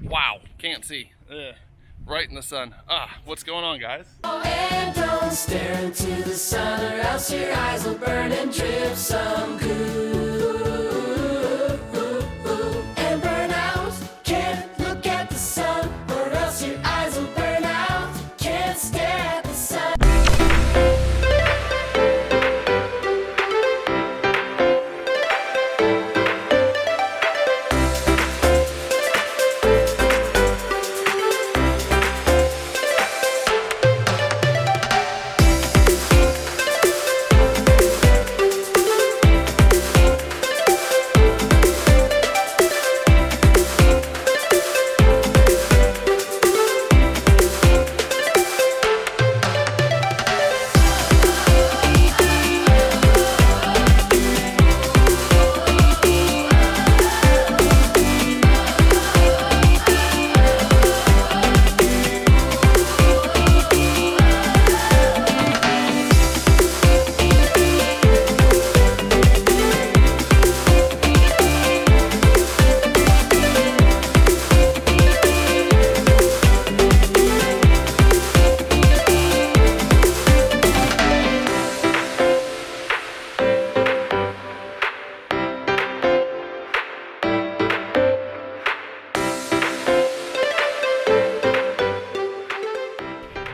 Wow, can't see. Ugh. Right in the sun. What's going on, guys? And don't stare into the sun, or else your eyes will burn and drip some goo. And burn out. Can't look at the sun, or else your eyes will burn out. Can't stare at the sun.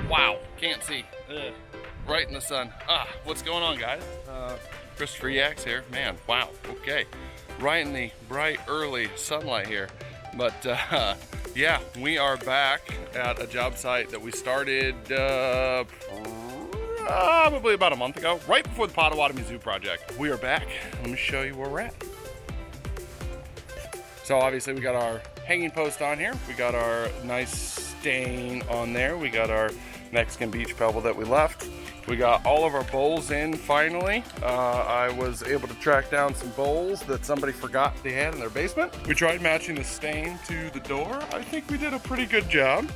Wow, can't see. Ugh. Right in the sun. What's going on, guys? Christopher Yaks here. Man, wow, okay. Right in the bright early sunlight here. But yeah, we are back at a job site that we started probably about a month ago, right before the Potawatomi Zoo project. We are back. Let me show you where we're at. So obviously we got our hanging post on here. We got our nice stain on there. We got our Mexican beach pebble that we left. We got all of our bowls in finally. I was able to track down some bowls that somebody forgot they had in their basement. We tried matching the stain to the door. I think we did a pretty good job.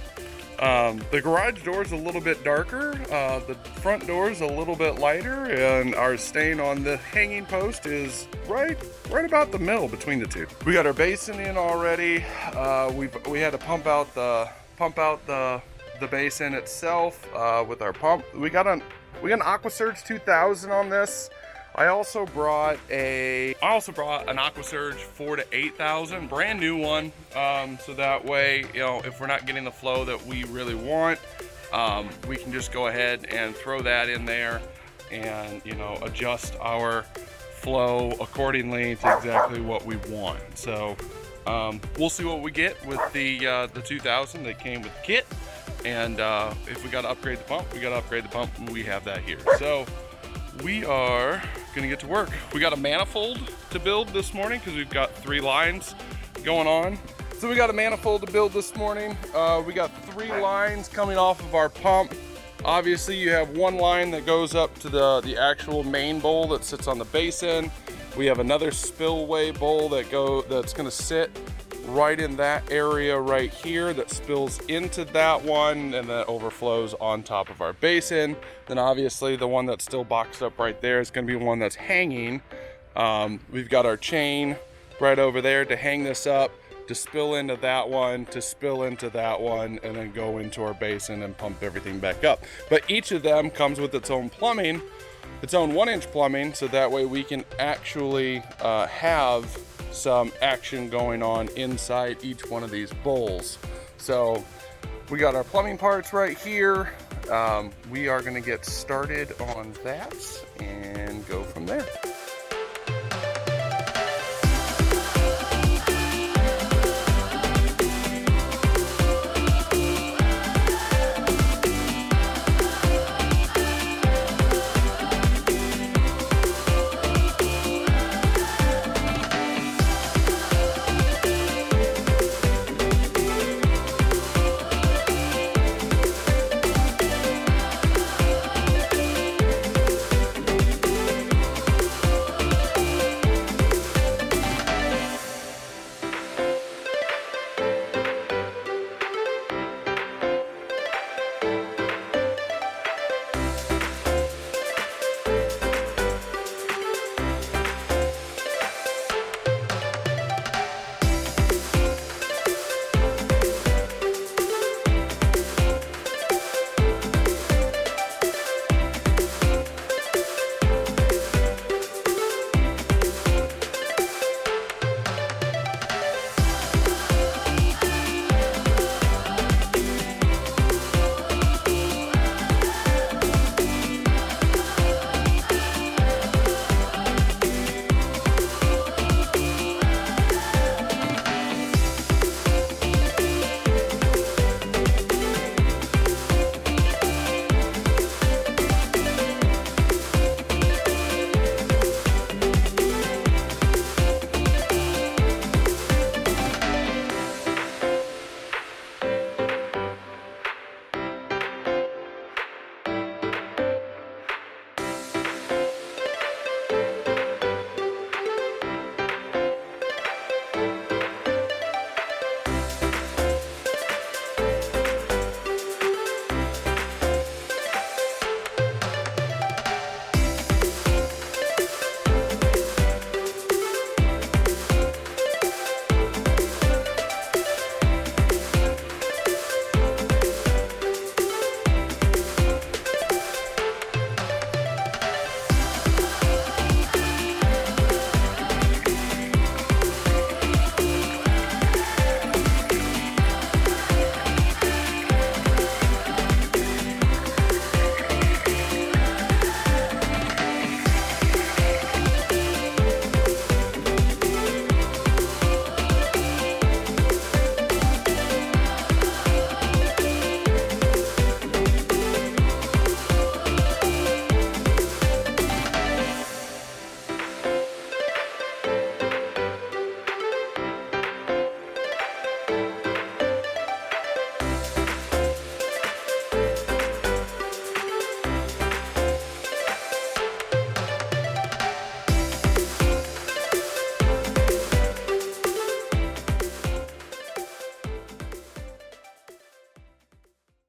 The garage door is a little bit darker. The front door is a little bit lighter, and our stain on the hanging post is right about the middle between the two. We got our basin in already. We had to pump out the basin itself with our pump. We got an Aquasurge 2000 on this. I also brought an Aquasurge 4 to 8000, brand new one. So that way, you know, if we're not getting the flow that we really want, we can just go ahead and throw that in there and, you know, adjust our flow accordingly to exactly what we want. So we'll see what we get with the 2000 that came with the kit. And if we got to upgrade the pump, we got to upgrade the pump, and we have that here. So we are gonna get to work. We got a manifold to build this morning because we've got 3 lines going on. So we got a manifold to build this morning. We got 3 lines coming off of our pump. Obviously you have 1 line that goes up to the actual main bowl that sits on the basin. We have another spillway bowl that's gonna sit right in that area right here that spills into that one and that overflows on top of our basin. Then obviously the one that's still boxed up right there is going to be one that's hanging. We've got our chain right over there to hang this up, to spill into that one, to spill into that one, and then go into our basin and pump everything back up. But each of them comes with its own plumbing, its own 1-inch plumbing, so that way we can actually have some action going on inside each one of these bowls. So we got our plumbing parts right here. We are going to get started on that and go from there.